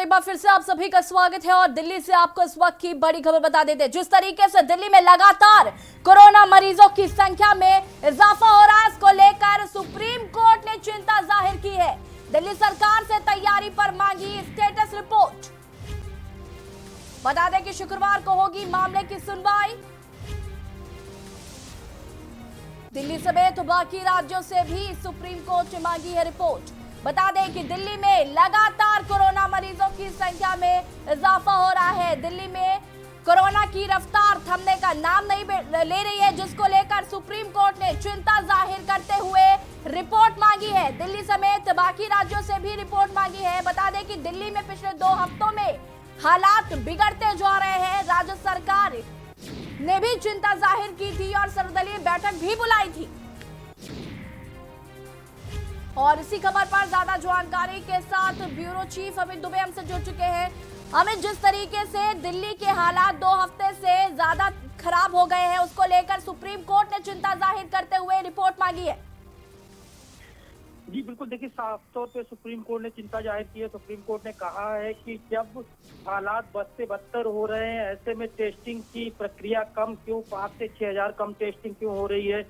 एक बार फिर से आप सभी का स्वागत है और दिल्ली से आपको इस वक्त की बड़ी खबर बता देते हैं। जिस तरीके से दिल्ली में लगातार कोरोना मरीजों की संख्या में इजाफा हो रहा है, इसको लेकर सुप्रीम कोर्ट ने चिंता जाहिर की है। दिल्ली सरकार से तैयारी पर मांगी स्टेटस रिपोर्ट। बता दें कि शुक्रवार को होगी मामले की सुनवाई। दिल्ली समेत बाकी राज्यों से भी सुप्रीम कोर्ट ने मांगी है रिपोर्ट। बता दें कि दिल्ली में लगातार कोरोना मरीजों की संख्या में इजाफा हो रहा है। दिल्ली में कोरोना की रफ्तार थमने का नाम नहीं ले रही है, जिसको लेकर सुप्रीम कोर्ट ने चिंता जाहिर करते हुए रिपोर्ट मांगी है। दिल्ली समेत बाकी राज्यों से भी रिपोर्ट मांगी है। बता दें कि दिल्ली में पिछले 2 हफ्तों में हालात बिगड़ते जा रहे हैं। राज्य सरकार ने भी चिंता जाहिर की थी और सर्वदलीय बैठक भी बुलाई थी। और इसी खबर पर ज्यादा जानकारी के साथ ब्यूरो चीफ अमित दुबे हमसे जुड़ चुके हैं। अमित, जिस तरीके से दिल्ली के हालात 2 हफ्ते से ज्यादा खराब हो गए हैं, उसको लेकर सुप्रीम कोर्ट ने चिंता जाहिर करते हुए रिपोर्ट मांगी है। जी बिल्कुल, देखिए साफ तौर पे सुप्रीम कोर्ट ने चिंता जाहिर की है। सुप्रीम कोर्ट ने कहा है कि जब हालात बद से बदतर हो रहे हैं, ऐसे में टेस्टिंग की प्रक्रिया कम क्यों, 5 से 6,000 कम टेस्टिंग क्यों हो रही है,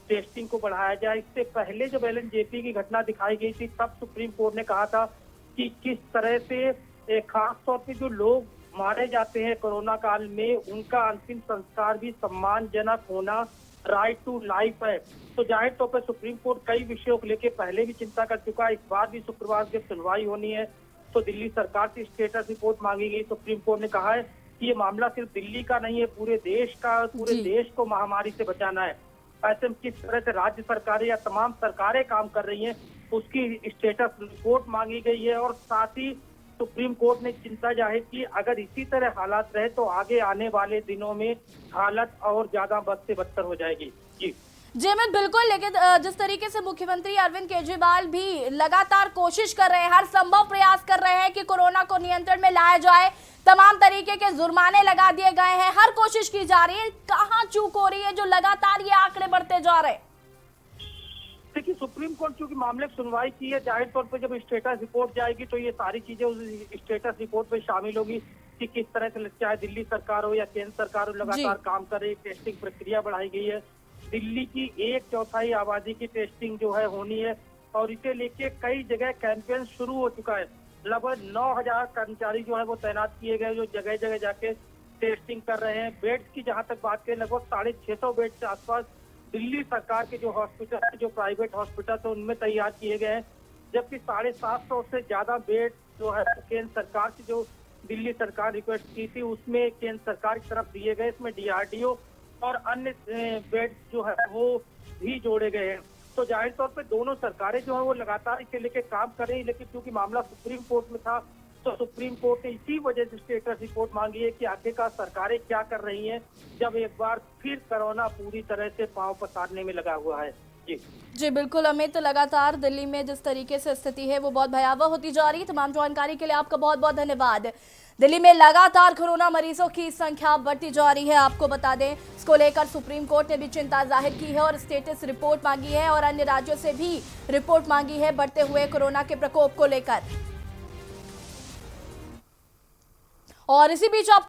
टेस्टिंग को बढ़ाया जाए। इससे पहले जब एलएनजेपी की घटना दिखाई गई थी, तब सुप्रीम कोर्ट ने कहा था कि किस तरह से खास तौर पे जो लोग मारे जाते हैं कोरोना काल में, उनका अंतिम संस्कार भी सम्मानजनक होना राइट टू लाइफ है। तो जाहिर तौर पर सुप्रीम कोर्ट कई विषयों को लेकर पहले भी चिंता कर चुका है। इस बार भी शुक्रवार जब सुनवाई होनी है तो दिल्ली सरकार से स्टेटस रिपोर्ट मांगी गई। सुप्रीम कोर्ट ने कहा है कि ये मामला सिर्फ दिल्ली का नहीं है, पूरे देश का, पूरे देश को महामारी से बचाना है। ऐसे में किस तरह से राज्य सरकारें या तमाम सरकारें काम कर रही हैं, उसकी स्टेटस रिपोर्ट मांगी गई है। और साथ ही सुप्रीम कोर्ट ने चिंता जाहिर की, अगर इसी तरह हालात रहे तो आगे आने वाले दिनों में हालत और ज्यादा बद से बदतर हो जाएगी। जी अमित, बिल्कुल। लेकिन जिस तरीके से मुख्यमंत्री अरविंद केजरीवाल भी लगातार कोशिश कर रहे हैं, हर संभव प्रयास कर रहे हैं कि कोरोना को नियंत्रण में लाया जाए, तमाम तरीके के जुर्माने लगा दिए गए हैं, हर कोशिश की जा रही है, कहाँ चूक हो रही है जो लगातार ये आंकड़े बढ़ते जा रहे हैं? देखिए, सुप्रीम कोर्ट चूंकि मामले की सुनवाई की है, जाहिर तौर पर जब स्टेटस रिपोर्ट जाएगी तो ये सारी चीजें उस स्टेटस रिपोर्ट में शामिल होगी कि किस तरह से चाहे दिल्ली सरकार हो या केंद्र सरकार हो, लगातार काम कर रही है। टेस्टिंग प्रक्रिया बढ़ाई गई है। दिल्ली की 1/4 आबादी की टेस्टिंग जो है होनी है और इसे लेके कई जगह कैंपेन शुरू हो चुका है। लगभग 9,000 कर्मचारी जो है वो तैनात किए गए, जो जगह जगह जाके टेस्टिंग कर रहे हैं। बेड्स की जहां तक बात करें, लगभग 650 बेड के आसपास दिल्ली सरकार के जो हॉस्पिटल है, जो प्राइवेट हॉस्पिटल है, उनमें तैयार किए गए हैं। जबकि 750 से ज्यादा बेड जो है केंद्र सरकार की, जो दिल्ली सरकार रिक्वेस्ट की थी, उसमें केंद्र सरकार की तरफ दिए गए। इसमें डीआरडीओ और अन्य बेड जो है वो भी जोड़े गए हैं। तो जाहिर तौर पे दोनों सरकारें जो है वो लगातार इसे लेके काम कर रही है। लेकिन क्योंकि मामला सुप्रीम कोर्ट में था, तो सुप्रीम कोर्ट ने इसी वजह से स्टेटस रिपोर्ट मांगी है कि आखिरकार सरकारें क्या कर रही हैं, जब एक बार फिर कोरोना पूरी तरह से पांव पसारने में लगा हुआ है। जी बिल्कुल अमित, लगातार दिल्ली में जिस तरीके से स्थिति है वो बहुत भयावह होती जा रही है। तमाम जानकारी के लिए आपका बहुत बहुत धन्यवाद। दिल्ली में लगातार कोरोना मरीजों की संख्या बढ़ती जा रही है, आपको बता दें। इसको लेकर सुप्रीम कोर्ट ने भी चिंता जाहिर की है और स्टेटस रिपोर्ट मांगी है और अन्य राज्यों से भी रिपोर्ट मांगी है बढ़ते हुए कोरोना के प्रकोप को लेकर। और इसी बीच आप